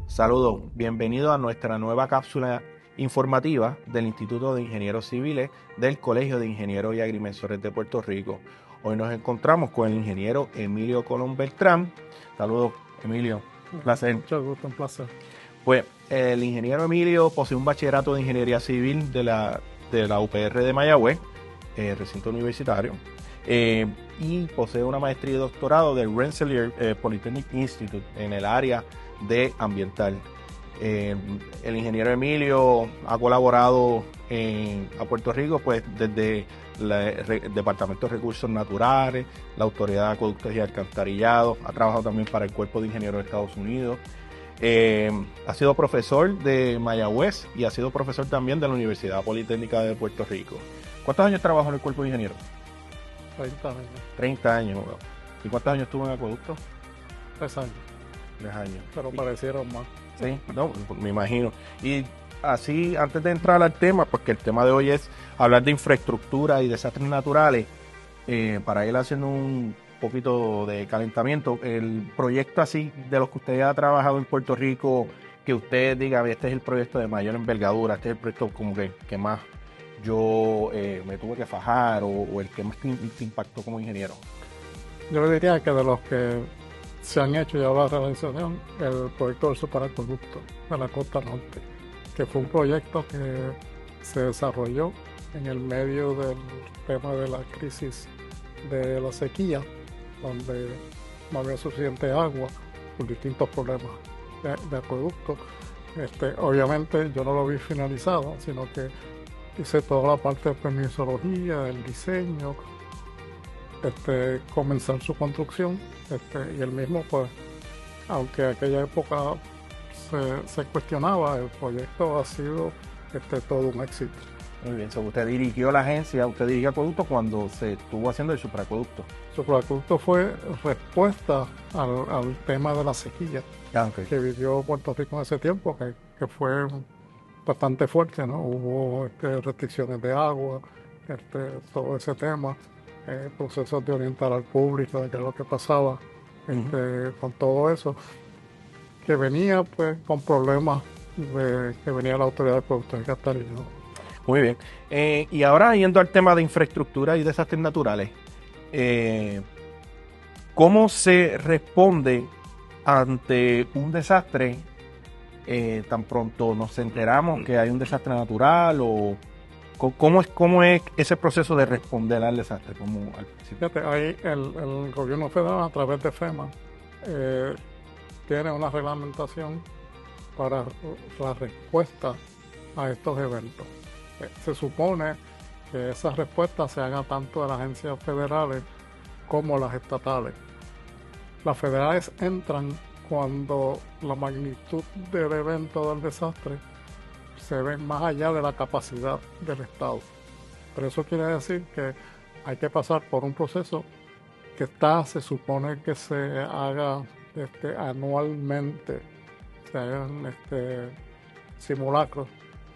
Saludos, bienvenidos a nuestra nueva cápsula informativa del Instituto de Ingenieros Civiles del Colegio de Ingenieros y Agrimensores de Puerto Rico. Hoy nos encontramos con el ingeniero Emilio Colón Beltrán. Saludos, Emilio, un placer. Mucho gusto, un placer. Pues el ingeniero Emilio posee un bachillerato de Ingeniería Civil de la UPR de Mayagüez, recinto universitario, y posee una maestría y doctorado del Rensselaer Polytechnic Institute en el área de ambiental. El ingeniero Emilio ha colaborado a Puerto Rico pues desde el Departamento de Recursos Naturales, la Autoridad de Acueductos y Alcantarillados, ha trabajado también para el Cuerpo de Ingenieros de Estados Unidos, ha sido profesor de Mayagüez y ha sido profesor también de la Universidad Politécnica de Puerto Rico. ¿Cuántos años trabajó en el Cuerpo de Ingenieros? 30 años. 30 años. ¿Y cuántos años estuvo en Acueducto? 3 años. 3 años. Pero parecieron más. Sí, no, me imagino. Y así, antes de entrar al tema, porque el tema de hoy es hablar de infraestructura y desastres naturales, para ir haciendo un poquito de calentamiento, el proyecto así de los que usted ha trabajado en Puerto Rico, que usted diga, este es el proyecto de mayor envergadura, este es el proyecto como que más yo me tuve que fajar, o el que más te impactó como ingeniero. Yo diría que de los que se han hecho ya la realización, el proyecto del superacueducto de la costa norte, que fue un proyecto que se desarrolló en el medio del tema de la crisis de la sequía, donde no había suficiente agua por distintos problemas de acueducto. Obviamente yo no lo vi finalizado, sino que hice toda la parte de permisología, el diseño, comenzar su construcción, y el mismo, pues, aunque en aquella época se cuestionaba, el proyecto ha sido todo un éxito. Muy bien, usted dirigió la agencia, usted dirigió Acueducto cuando se estuvo haciendo el superacueducto. El superacueducto fue respuesta al tema de la sequía que vivió Puerto Rico en ese tiempo, que fue bastante fuerte, ¿no? Hubo restricciones de agua, todo ese tema. Procesos de orientar al público de qué es lo que pasaba con todo eso, que venía pues con problemas que venía la autoridad de productos de Catarina. Muy bien. Y ahora yendo al tema de infraestructura y desastres naturales, ¿cómo se responde ante un desastre tan pronto nos enteramos que hay un desastre natural? O ¿Cómo es ese proceso de responder al desastre? Fíjate, ahí el gobierno federal, a través de FEMA, tiene una reglamentación para la respuesta a estos eventos. Se supone que esa respuesta se haga tanto de las agencias federales como las estatales. Las federales entran cuando la magnitud del evento del desastre se ven más allá de la capacidad del Estado. Pero eso quiere decir que hay que pasar por un proceso que se supone que se haga anualmente, se hagan simulacros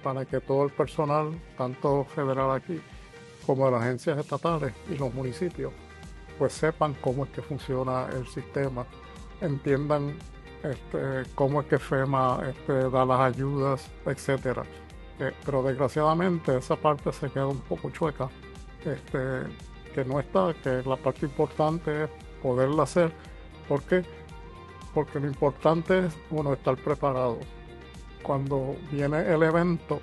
para que todo el personal, tanto federal aquí como de las agencias estatales y los municipios, pues sepan cómo es que funciona el sistema, entiendan cómo es que FEMA da las ayudas, etcétera. Pero desgraciadamente esa parte se queda un poco chueca, que no está, que la parte importante es poderla hacer. ¿Por qué? Porque lo importante es estar preparado. Cuando viene el evento,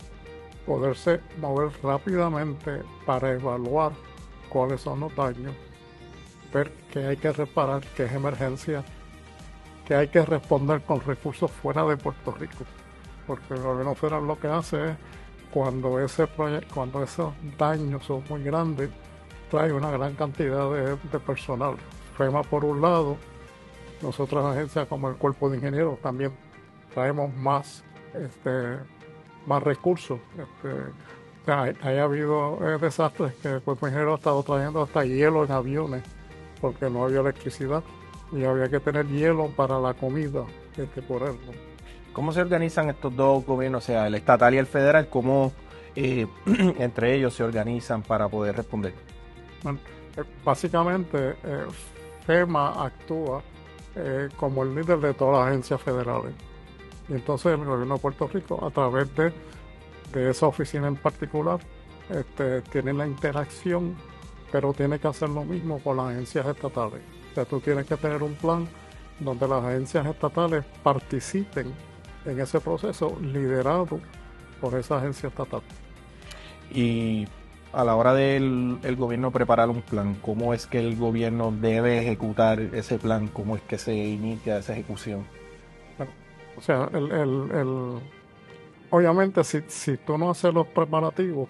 poderse mover rápidamente para evaluar cuáles son los daños, ver qué hay que reparar, qué es emergencia, que hay que responder con recursos fuera de Puerto Rico, porque el gobierno federal lo que hace es, cuando esos daños son muy grandes, trae una gran cantidad de personal. FEMA por un lado, nosotras agencias como el Cuerpo de Ingenieros también traemos más recursos. Ha habido desastres que el Cuerpo de Ingenieros ha estado trayendo hasta hielo en aviones porque no había electricidad y había que tener hielo para la comida, ponerlo. ¿Cómo se organizan estos dos gobiernos, o sea, el estatal y el federal? ¿Cómo entre ellos se organizan para poder responder? Bueno, básicamente, FEMA actúa como el líder de todas las agencias federales. Y entonces el gobierno de Puerto Rico, a través de esa oficina en particular, tiene la interacción, pero tiene que hacer lo mismo con las agencias estatales. O sea, tú tienes que tener un plan donde las agencias estatales participen en ese proceso liderado por esa agencia estatal. Y a la hora del el gobierno preparar un plan, ¿cómo es que el gobierno debe ejecutar ese plan? ¿Cómo es que se inicia esa ejecución? Bueno, o sea, obviamente si tú no haces los preparativos,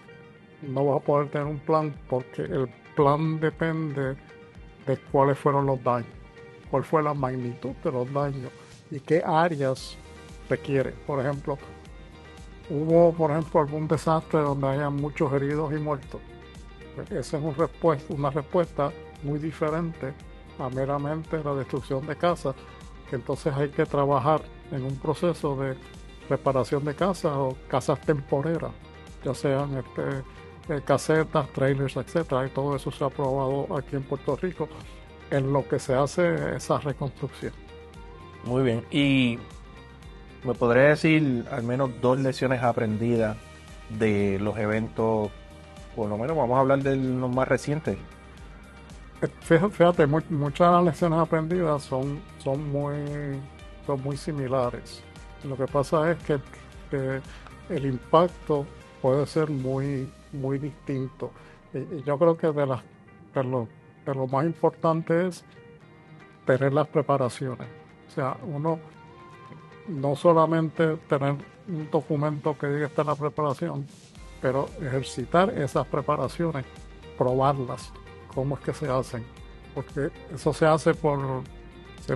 no vas a poder tener un plan porque el plan depende de cuáles fueron los daños, cuál fue la magnitud de los daños y qué áreas requiere. Por ejemplo, algún desastre donde haya muchos heridos y muertos. Esa es una respuesta muy diferente a meramente la destrucción de casas, que entonces hay que trabajar en un proceso de reparación de casas o casas temporeras, ya sean casetas, trailers, etcétera, y todo eso se ha aprobado aquí en Puerto Rico en lo que se hace esa reconstrucción. Muy bien. ¿Y me podría decir al menos 2 lecciones aprendidas de los eventos? Por lo menos vamos a hablar de los más recientes. Fíjate, muchas de las lecciones aprendidas son muy similares. Lo que pasa es que el impacto puede ser muy distinto. Y yo creo que de lo más importante es tener las preparaciones. O sea, uno no solamente tener un documento que diga está en la preparación, pero ejercitar esas preparaciones, probarlas, cómo es que se hacen, porque eso se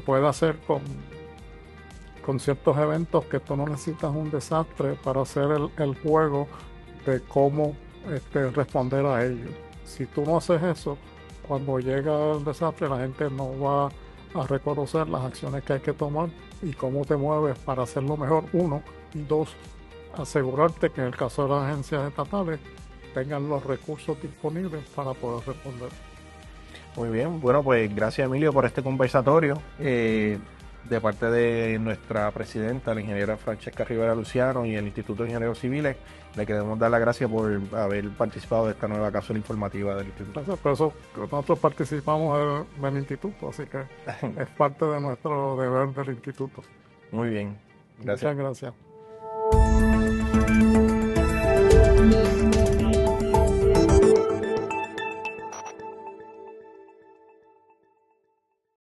puede hacer con ciertos eventos que tú no necesitas un desastre para hacer el juego de cómo responder a ellos. Si tú no haces eso, cuando llega el desastre la gente no va a reconocer las acciones que hay que tomar y cómo te mueves para hacerlo mejor, uno, y dos, asegurarte que en el caso de las agencias estatales tengan los recursos disponibles para poder responder. Muy bien, bueno, pues gracias Emilio por este conversatorio. De parte de nuestra presidenta, la ingeniera Francesca Rivera Luciano y el Instituto de Ingenieros Civiles, le queremos dar las gracias por haber participado de esta nueva cápsula informativa del instituto. Gracias, por eso nosotros participamos del instituto, así que es parte de nuestro deber del instituto. Muy bien, gracias. Muchas gracias.